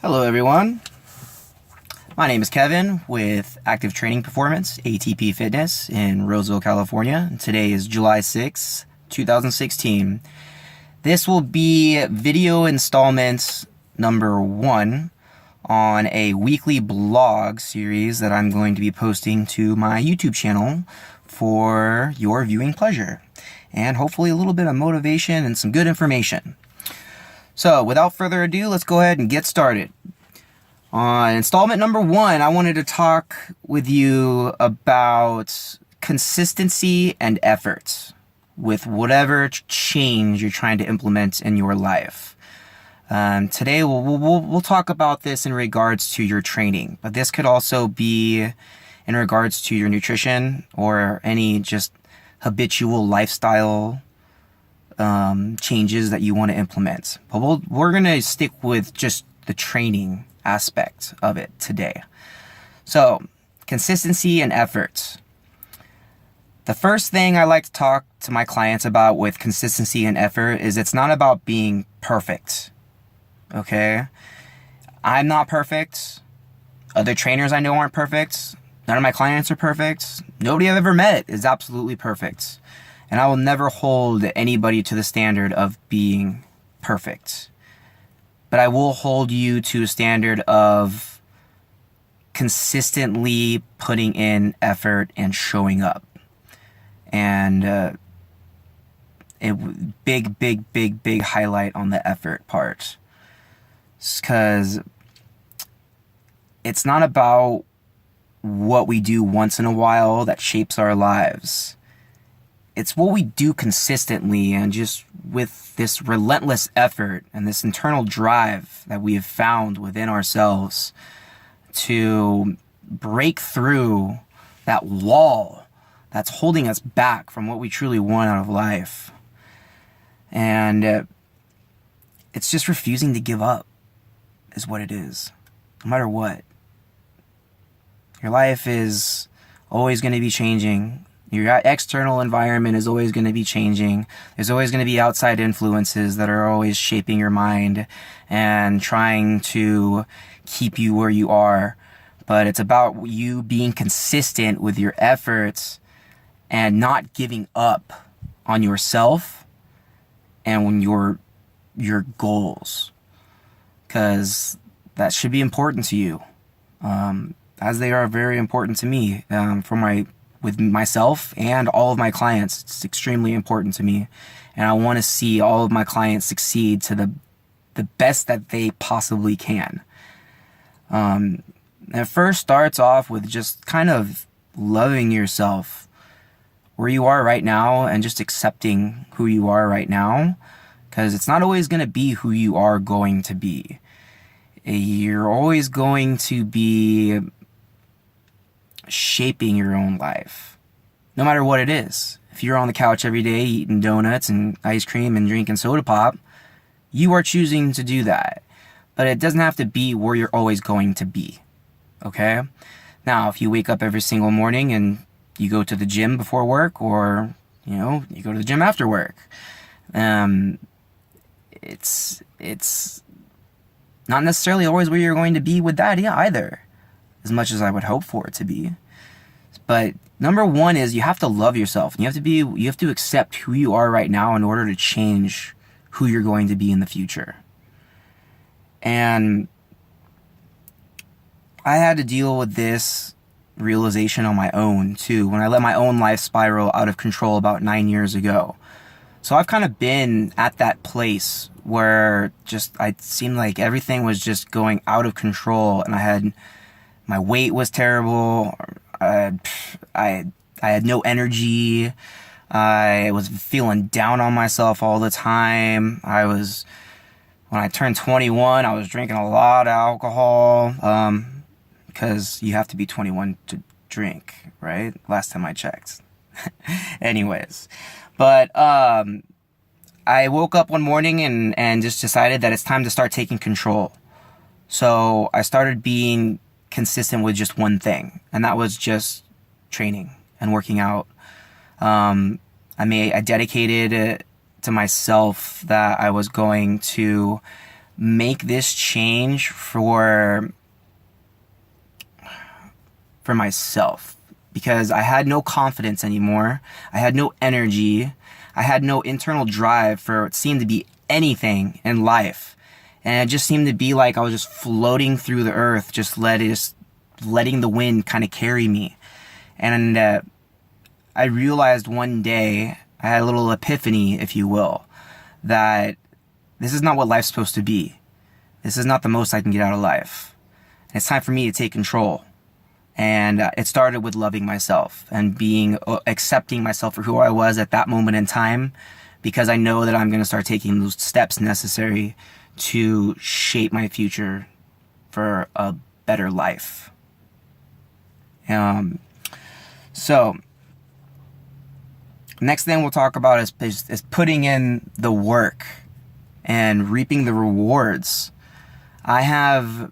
Hello, everyone. My name is Kevin with Active Training Performance, ATP Fitness in Roseville, California. Today is July 6, 2016. This will be video installment number 1 on a weekly blog series that I'm going to be posting to my YouTube channel for your viewing pleasure, and hopefully a little bit of motivation and some good information. So, without further ado, let's go ahead and get started. On installment number 1, I wanted to talk with you about consistency and effort with whatever change you're trying to implement in your life. Today, we'll talk about this in regards to your training, but this could also be in regards to your nutrition or any just habitual lifestyle changes that you want to implement. But we're going to stick with just the training aspect of it today. So, consistency and effort. The first thing I like to talk to my clients about with consistency and effort is it's not about being perfect. Okay? I'm not perfect. Other trainers I know aren't perfect. None of my clients are perfect. Nobody I've ever met is absolutely perfect. And I will never hold anybody to the standard of being perfect. But I will hold you to a standard of consistently putting in effort and showing up. And big highlight on the effort part. Because it's not about what we do once in a while that shapes our lives. It's what we do consistently and just with this relentless effort and this internal drive that we have found within ourselves to break through that wall that's holding us back from what we truly want out of life. And it's just refusing to give up is what it is, no matter what. Your life is always going to be changing. Your external environment is always going to be changing. There's always going to be outside influences that are always shaping your mind and trying to keep you where you are. But it's about you being consistent with your efforts and not giving up on yourself and on your goals. Because that should be important to you. As they are very important to me with myself and all of my clients. It's extremely important to me. And I want to see all of my clients succeed to the best that they possibly can. It first starts off with just kind of loving yourself where you are right now and just accepting who you are right now. Because it's not always going to be who you are going to be. You're always going to be shaping your own life, no matter what it is. If you're on the couch every day eating donuts and ice cream and drinking soda pop, you are choosing to do that. But it doesn't have to be where you're always going to be. Okay? Now, if you wake up every single morning and you go to the gym before work, or you go to the gym after work, it's not necessarily always where you're going to be with that either, as much as I would hope for it to be. But number 1 is you have to love yourself. You have to accept who you are right now in order to change who you're going to be in the future. And I had to deal with this realization on my own too, when I let my own life spiral out of control about 9 years ago. So I've kind of been at that place where I seemed like everything was just going out of control, and my weight was terrible. I had no energy. I was feeling down on myself all the time. When I turned 21, I was drinking a lot of alcohol, because you have to be 21 to drink, right? Last time I checked. Anyways, but I woke up one morning and just decided that it's time to start taking control. So I started being consistent with just one thing, and that was just training and working out. I dedicated it to myself that I was going to make this change for myself, because I had no confidence anymore. I had no energy. I had no internal drive for what seemed to be anything in life. And it just seemed to be like I was just floating through the earth, just letting the wind kind of carry me. And I realized one day, I had a little epiphany, if you will, that this is not what life's supposed to be. This is not the most I can get out of life. And it's time for me to take control. And it started with loving myself and accepting myself for who I was at that moment in time, because I know that I'm going to start taking those steps necessary to shape my future for a better life. So next thing we'll talk about is putting in the work and reaping the rewards. I've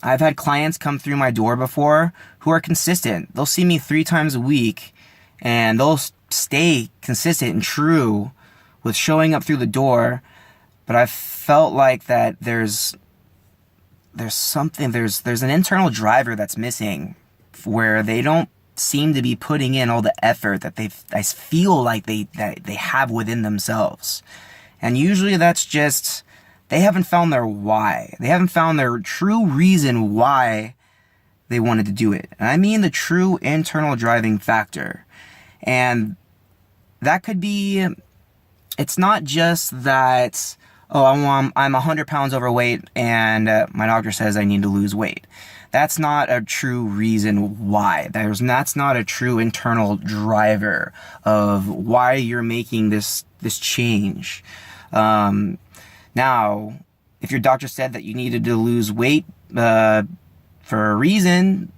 had clients come through my door before who are consistent. They'll see me 3 times a week, and they'll stay consistent and true with showing up through the door. But I felt like that there's an internal driver that's missing, where they don't seem to be putting in all the effort that I feel like they have within themselves. And usually that's just, they haven't found their why. They haven't found their true reason why they wanted to do it. And I mean the true internal driving factor. And that could be, it's not just that, oh, I'm 100 pounds overweight and my doctor says I need to lose weight. That's not a true reason why. That's not a true internal driver of why you're making this change. Now, if your doctor said that you needed to lose weight for a reason,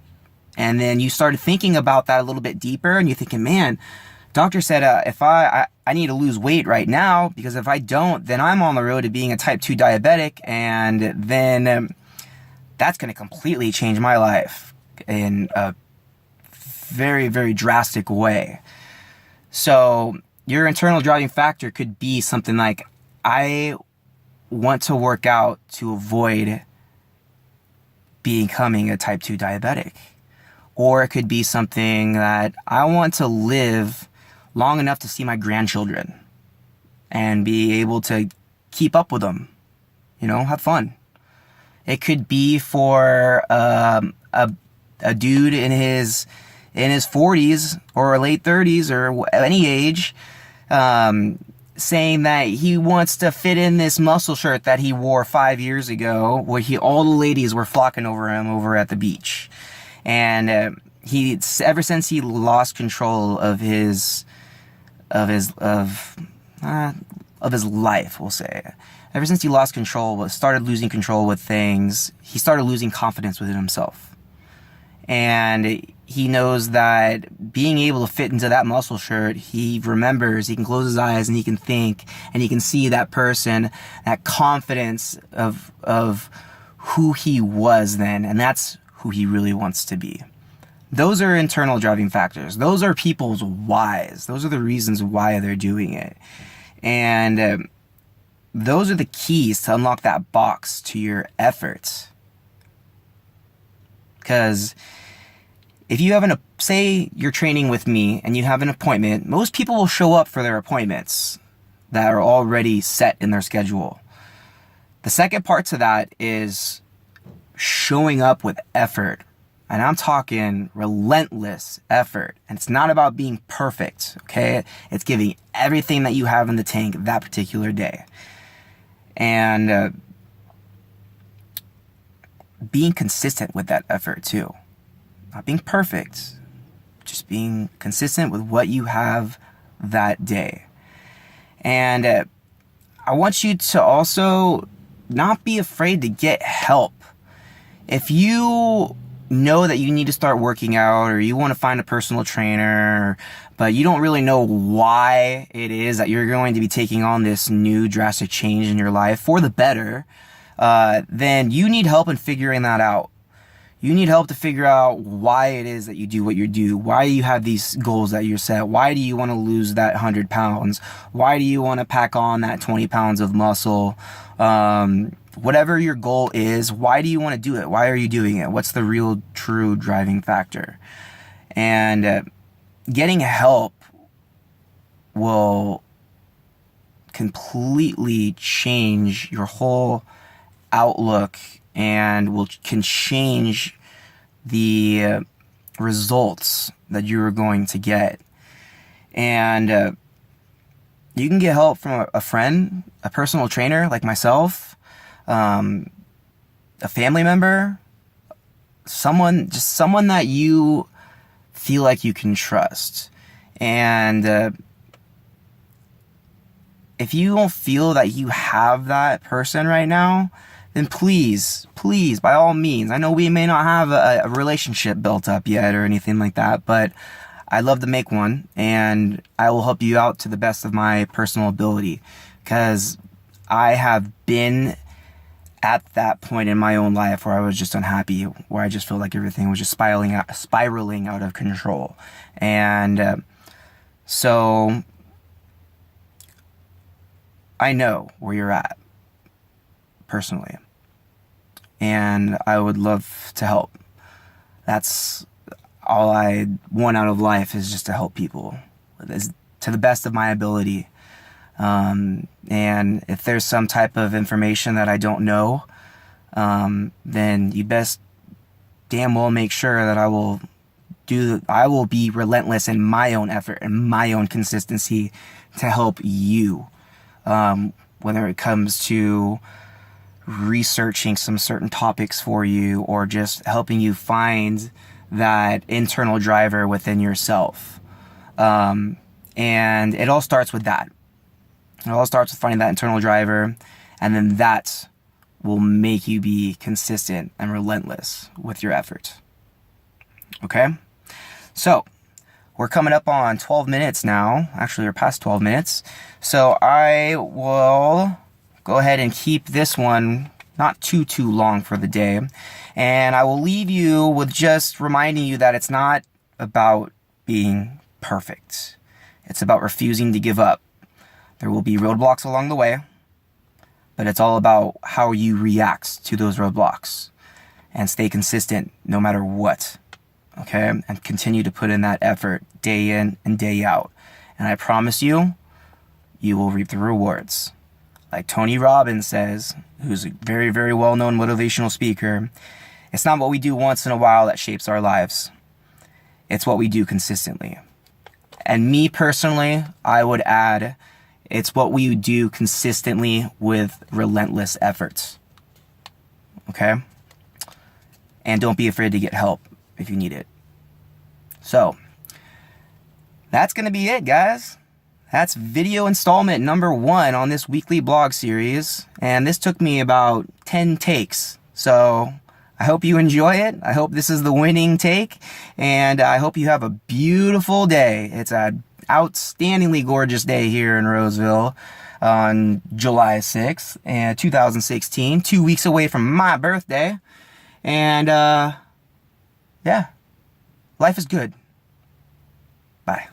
and then you started thinking about that a little bit deeper, and you're thinking, man, doctor said if I need to lose weight right now, because if I don't, then I'm on the road to being a type 2 diabetic, and then that's going to completely change my life in a very, very drastic way. So your internal driving factor could be something like, I want to work out to avoid becoming a type 2 diabetic. Or it could be something that I want to live long enough to see my grandchildren and be able to keep up with them, have fun. It could be for a dude in his 40s or late 30s or any age, saying that he wants to fit in this muscle shirt that he wore 5 years ago, where all the ladies were flocking over him over at the beach. And ever since he lost control of his life, we'll say, ever since he lost control, started losing control with things, he started losing confidence within himself. And he knows that being able to fit into that muscle shirt, he remembers, he can close his eyes and he can think, and he can see that person, that confidence of who he was then, and that's who he really wants to be. Those are internal driving factors. Those are people's whys. Those are the reasons why they're doing it. And those are the keys to unlock that box to your efforts. Because if you have say you're training with me and you have an appointment, most people will show up for their appointments that are already set in their schedule. The second part to that is showing up with effort. And I'm talking relentless effort. And it's not about being perfect, okay? It's giving everything that you have in the tank that particular day. And being consistent with that effort too. Not being perfect, just being consistent with what you have that day. And I want you to also not be afraid to get help. If you know that you need to start working out, or you want to find a personal trainer, but you don't really know why it is that you're going to be taking on this new drastic change in your life for the better, then you need help in figuring that out. You need help to figure out why it is that you do what you do. Why do you have these goals that you're set? Why do you want to lose that 100 pounds? Why do you want to pack on that 20 pounds of muscle? Whatever your goal is, why do you want to do it? Why are you doing it? What's the real, true driving factor? And getting help will completely change your whole outlook and can change the results that you're going to get. And you can get help from a friend, a personal trainer like myself, a family member, someone that you feel like you can trust. And if you don't feel that you have that person right now, then please, by all means, I know we may not have a relationship built up yet or anything like that, but I'd love to make one, and I will help you out to the best of my personal ability, because I have been at that point in my own life where I was just unhappy, where I just felt like everything was just spiraling out of control. And so I know where you're at personally, and I would love to help. That's all I want out of life, is just to help people to the best of my ability. And if there's some type of information that I don't know, then you best damn well make sure that I will be relentless in my own effort and my own consistency to help you, whether it comes to researching some certain topics for you, or just helping you find that internal driver within yourself. And it all starts with that. It all starts with finding that internal driver, and then that will make you be consistent and relentless with your effort. Okay? So, we're coming up on 12 minutes now. Actually, we're past 12 minutes. So I will go ahead and keep this one not too long for the day. And I will leave you with just reminding you that it's not about being perfect. It's about refusing to give up. There will be roadblocks along the way, but it's all about how you react to those roadblocks, and stay consistent no matter what. Okay? And continue to put in that effort day in and day out. And I promise you, you will reap the rewards. Like Tony Robbins says, who's a very, very well-known motivational speaker, it's not what we do once in a while that shapes our lives. It's what we do consistently. And me personally, I would add, it's what we do consistently with relentless efforts. Okay? And don't be afraid to get help if you need it. So, that's going to be it, guys. That's video installment number 1 on this weekly blog series. And this took me about 10 takes. So, I hope you enjoy it. I hope this is the winning take. And I hope you have a beautiful day. It's an outstandingly gorgeous day here in Roseville on July 6th, 2016. 2 weeks away from my birthday. And, yeah. Life is good. Bye.